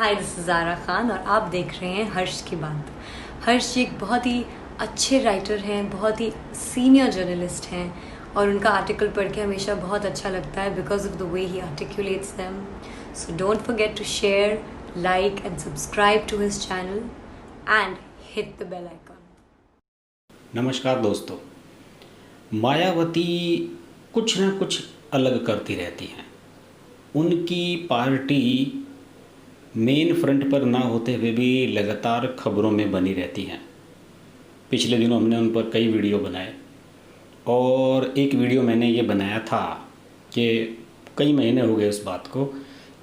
Hi, this is Zara Khan और आप देख रहे हैं हर्ष की बात। हर्ष जी एक बहुत ही अच्छे राइटर हैं, बहुत ही सीनियर जर्नलिस्ट हैं और उनका आर्टिकल पढ़ के हमेशा बहुत अच्छा लगता है because of the way he articulates them. So don't forget to share, like and subscribe to his channel and hit the bell icon. नमस्कार दोस्तों। मायावती कुछ ना कुछ अलग करती रहती हैं। उनकी पार्टी मेन फ्रंट पर ना होते हुए भी लगातार खबरों में बनी रहती हैं। पिछले दिनों हमने उन पर कई वीडियो बनाए और एक वीडियो मैंने ये बनाया था कि कई महीने हो गए उस बात को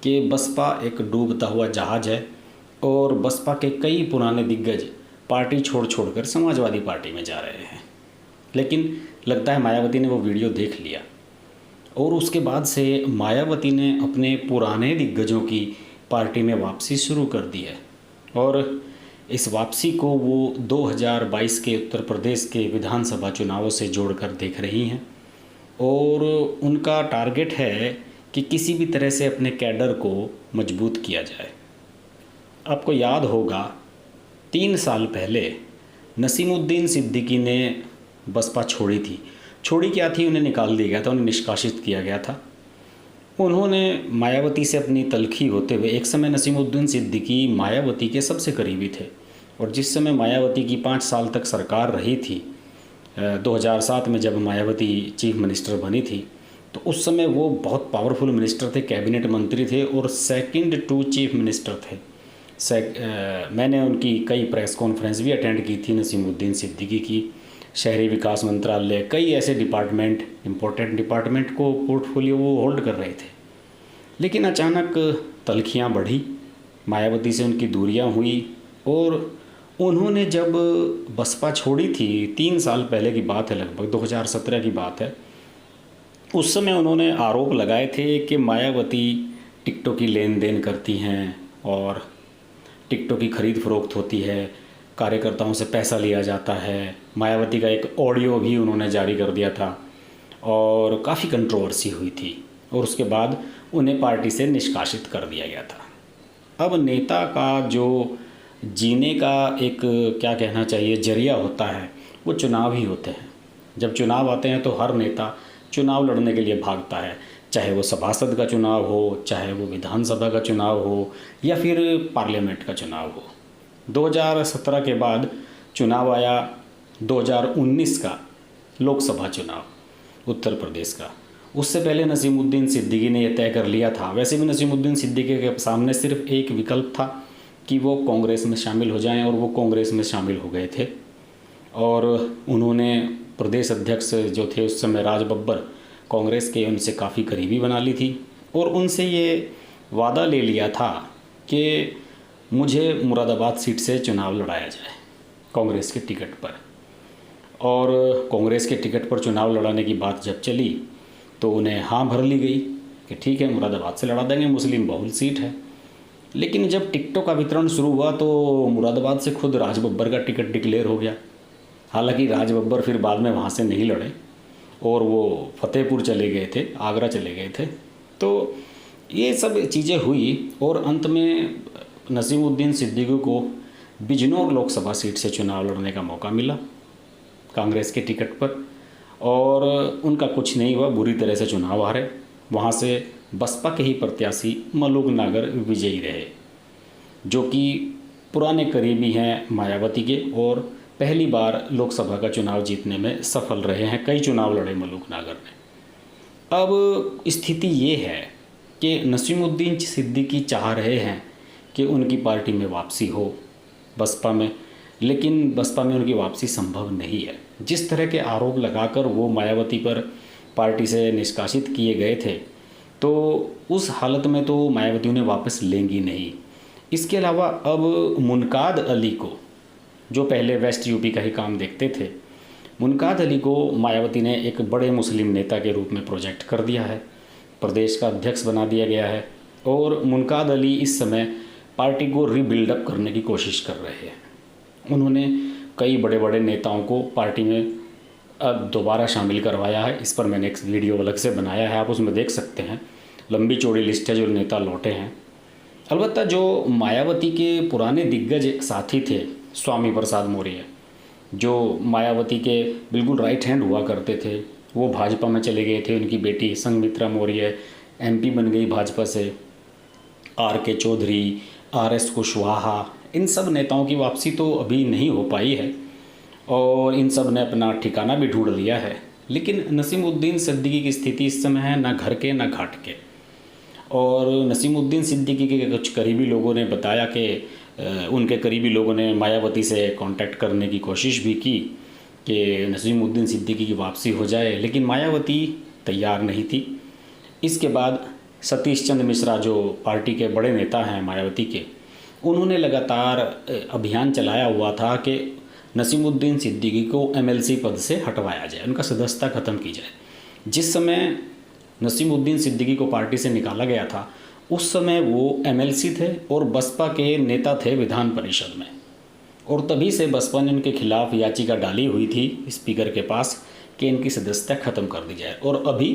कि बसपा एक डूबता हुआ जहाज़ है और बसपा के कई पुराने दिग्गज पार्टी छोड़ छोड़कर समाजवादी पार्टी में जा रहे हैं। लेकिन लगता है मायावती ने वो वीडियो देख लिया और उसके बाद से मायावती ने अपने पुराने दिग्गजों की पार्टी में वापसी शुरू कर दी है और इस वापसी को वो 2022 के उत्तर प्रदेश के विधानसभा चुनावों से जोड़कर देख रही हैं और उनका टारगेट है कि किसी भी तरह से अपने कैडर को मजबूत किया जाए। आपको याद होगा 3 साल पहले नसीमुद्दीन सिद्दीकी ने बसपा छोड़ी थी। छोड़ी क्या थी, उन्हें निकाल दिया गया था, उन्हें निष्कासित किया गया था। उन्होंने मायावती से अपनी तलखी होते हुए एक समय नसीमुद्दीन सिद्दीकी मायावती के सबसे करीबी थे और जिस समय मायावती की 5 साल तक सरकार रही थी 2007 में जब मायावती चीफ मिनिस्टर बनी थी तो उस समय वो बहुत पावरफुल मिनिस्टर थे, कैबिनेट मंत्री थे और सेकंड टू चीफ मिनिस्टर थे। मैंने उनकी कई प्रेस कॉन्फ्रेंस भी अटेंड की थी नसीमुद्दीन सिद्दीकी की। शहरी विकास मंत्रालय, कई ऐसे डिपार्टमेंट, इम्पोर्टेंट डिपार्टमेंट को पोर्टफोलियो वो होल्ड कर रहे थे। लेकिन अचानक तलखियाँ बढ़ी, मायावती से उनकी दूरियां हुई और उन्होंने जब बसपा छोड़ी थी 3 साल पहले की बात है, लगभग 2017 की बात है, उस समय उन्होंने आरोप लगाए थे कि मायावती टिकटों की लेन देन करती हैं और टिकटों की खरीद फरोख्त होती है, कार्यकर्ताओं से पैसा लिया जाता है। मायावती का एक ऑडियो भी उन्होंने जारी कर दिया था और काफ़ी कंट्रोवर्सी हुई थी और उसके बाद उन्हें पार्टी से निष्कासित कर दिया गया था। अब नेता का जो जीने का एक क्या कहना चाहिए जरिया होता है वो चुनाव ही होते हैं। जब चुनाव आते हैं तो हर नेता चुनाव लड़ने के लिए भागता है, चाहे वो सभासद का चुनाव हो, चाहे वो विधानसभा का चुनाव हो या फिर पार्लियामेंट का चुनाव हो। 2017 के बाद चुनाव आया 2019 का लोकसभा चुनाव उत्तर प्रदेश का। उससे पहले नसीमुद्दीन सिद्दीकी ने यह तय कर लिया था। वैसे भी नसीमुद्दीन सिद्दीकी के सामने सिर्फ एक विकल्प था कि वो कांग्रेस में शामिल हो जाएं और वो कांग्रेस में शामिल हो गए थे और उन्होंने प्रदेश अध्यक्ष जो थे उस समय राज बब्बर, कांग्रेस के, उनसे काफ़ी करीबी बना ली थी और उनसे ये वादा ले लिया था कि मुझे मुरादाबाद सीट से चुनाव लड़ाया जाए कांग्रेस के टिकट पर। और कांग्रेस के टिकट पर चुनाव लड़ाने की बात जब चली तो उन्हें हाँ भर ली गई कि ठीक है, मुरादाबाद से लड़ा देंगे, मुस्लिम बहुल सीट है। लेकिन जब टिकटों का वितरण शुरू हुआ तो मुरादाबाद से खुद राज बब्बर का टिकट डिक्लेयर हो गया। हालांकि राज बब्बर फिर बाद में वहाँ से नहीं लड़े और वो फतेहपुर चले गए थे, आगरा चले गए थे। तो ये सब चीज़ें हुई और अंत में नसीमुद्दीन सिद्दीकी को बिजनौर लोकसभा सीट से चुनाव लड़ने का मौका मिला कांग्रेस के टिकट पर और उनका कुछ नहीं हुआ, बुरी तरह से चुनाव हारे। वहाँ से बसपा के ही प्रत्याशी मलूक नागर विजयी रहे, जो कि पुराने करीबी हैं मायावती के और पहली बार लोकसभा का चुनाव जीतने में सफल रहे हैं। कई चुनाव लड़े मलूक नागर ने। अब स्थिति ये है कि नसीमुद्दीन सिद्दीकी चाह रहे हैं कि उनकी पार्टी में वापसी हो बसपा में, लेकिन बसपा में उनकी वापसी संभव नहीं है। जिस तरह के आरोप लगाकर वो मायावती पर पार्टी से निष्कासित किए गए थे तो उस हालत में तो मायावती उन्हें वापस लेंगी नहीं। इसके अलावा अब मुनकाद अली को, जो पहले वेस्ट यूपी का ही काम देखते थे, मुनकाद अली को मायावती ने एक बड़े मुस्लिम नेता के रूप में प्रोजेक्ट कर दिया है, प्रदेश का अध्यक्ष बना दिया गया है और मुनकाद अली इस समय पार्टी को रीबिल्डअप करने की कोशिश कर रहे हैं। उन्होंने कई बड़े बड़े नेताओं को पार्टी में अब दोबारा शामिल करवाया है। इस पर मैंने एक वीडियो अलग से बनाया है, आप उसमें देख सकते हैं। लंबी चौड़ी लिस्ट है जो नेता लौटे हैं। अलबत्ता जो मायावती के पुराने दिग्गज साथी थे, स्वामी प्रसाद मौर्य, जो मायावती के बिल्कुल राइट हैंड हुआ करते थे, वो भाजपा में चले गए थे। उनकी बेटी संघमित्रा मौर्य एमपी बन गई भाजपा से। आर.के. चौधरी, आर.एस. कुशवाहा, इन सब नेताओं की वापसी तो अभी नहीं हो पाई है और इन सब ने अपना ठिकाना भी ढूंढ लिया है। लेकिन नसीमुद्दीन सिद्दीकी की स्थिति इस समय है ना घर के ना घाट के। और नसीमुद्दीन सिद्दीकी के कुछ करीबी लोगों ने बताया कि उनके करीबी लोगों ने मायावती से कांटेक्ट करने की कोशिश भी की कि नसीमुद्दीन सिद्दीकी की वापसी हो जाए, लेकिन मायावती तैयार नहीं थी। इसके बाद सतीश चंद्र मिश्रा, जो पार्टी के बड़े नेता हैं मायावती के, उन्होंने लगातार अभियान चलाया हुआ था कि नसीमुद्दीन सिद्दीकी को एमएलसी पद से हटवाया जाए, उनका सदस्यता ख़त्म की जाए। जिस समय नसीमुद्दीन सिद्दीकी को पार्टी से निकाला गया था, उस समय वो एमएलसी थे और बसपा के नेता थे विधान परिषद में, और तभी से बसपा ने उनके खिलाफ याचिका डाली हुई थी स्पीकर के पास कि इनकी सदस्यता ख़त्म कर दी जाए, और अभी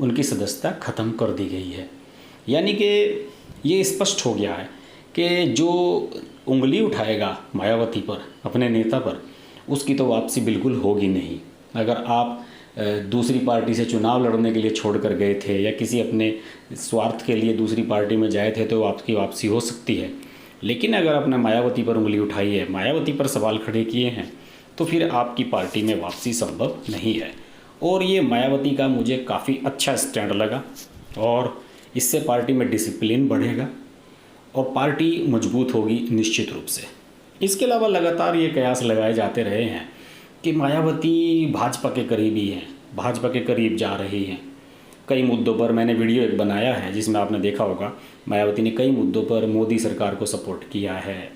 उनकी सदस्यता ख़त्म कर दी गई है। यानी कि ये स्पष्ट हो गया है कि जो उंगली उठाएगा मायावती पर, अपने नेता पर, उसकी तो वापसी बिल्कुल होगी नहीं। अगर आप दूसरी पार्टी से चुनाव लड़ने के लिए छोड़ कर गए थे या किसी अपने स्वार्थ के लिए दूसरी पार्टी में जाए थे तो आपकी वापसी हो सकती है, लेकिन अगर आपने मायावती पर उंगली उठाई है, मायावती पर सवाल खड़े किए हैं, तो फिर आपकी पार्टी में वापसी संभव नहीं है। और ये मायावती का मुझे काफ़ी अच्छा स्टैंड लगा और इससे पार्टी में डिसिप्लिन बढ़ेगा और पार्टी मजबूत होगी निश्चित रूप से। इसके अलावा लगातार ये कयास लगाए जाते रहे हैं कि मायावती भाजपा के करीबी हैं, भाजपा के करीब जा रही हैं। कई मुद्दों पर मैंने वीडियो एक बनाया है जिसमें आपने देखा होगा, मायावती ने कई मुद्दों पर मोदी सरकार को सपोर्ट किया है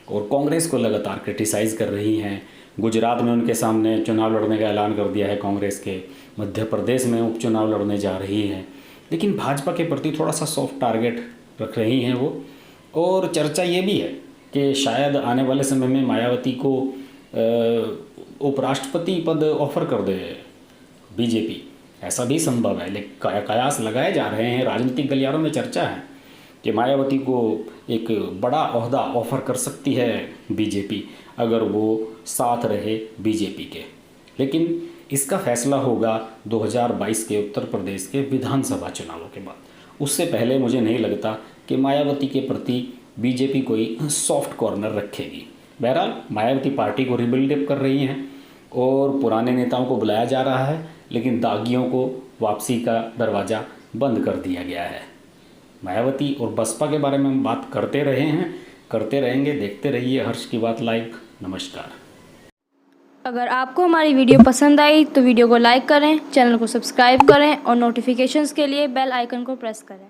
और कांग्रेस को लगातार क्रिटिसाइज़ कर रही हैं। गुजरात में उनके सामने चुनाव लड़ने का ऐलान कर दिया है कांग्रेस के, मध्य प्रदेश में उपचुनाव लड़ने जा रही हैं, लेकिन भाजपा के प्रति थोड़ा सा सॉफ्ट टारगेट रख रही हैं वो। और चर्चा ये भी है कि शायद आने वाले समय में मायावती को उपराष्ट्रपति पद ऑफर कर दे बीजेपी, ऐसा भी संभव है। लेकिन कयास लगाए जा रहे हैं, राजनीतिक गलियारों में चर्चा है कि मायावती को एक बड़ा ओहदा ऑफर कर सकती है बीजेपी अगर वो साथ रहे बीजेपी के। लेकिन इसका फैसला होगा 2022 के उत्तर प्रदेश के विधानसभा चुनावों के बाद। उससे पहले मुझे नहीं लगता कि मायावती के प्रति बीजेपी कोई सॉफ्ट कॉर्नर रखेगी। बहरहाल मायावती पार्टी को रिबिल्ड कर रही हैं और पुराने नेताओं को बुलाया जा रहा है, लेकिन दागियों को वापसी का दरवाज़ा बंद कर दिया गया है। मायावती और बसपा के बारे में हम बात करते रहे हैं, करते रहेंगे। देखते रहिए हर्ष की बात लाइव। नमस्कार। अगर आपको हमारी वीडियो पसंद आई तो वीडियो को लाइक करें, चैनल को सब्सक्राइब करें और नोटिफिकेशंस के लिए बेल आइकन को प्रेस करें।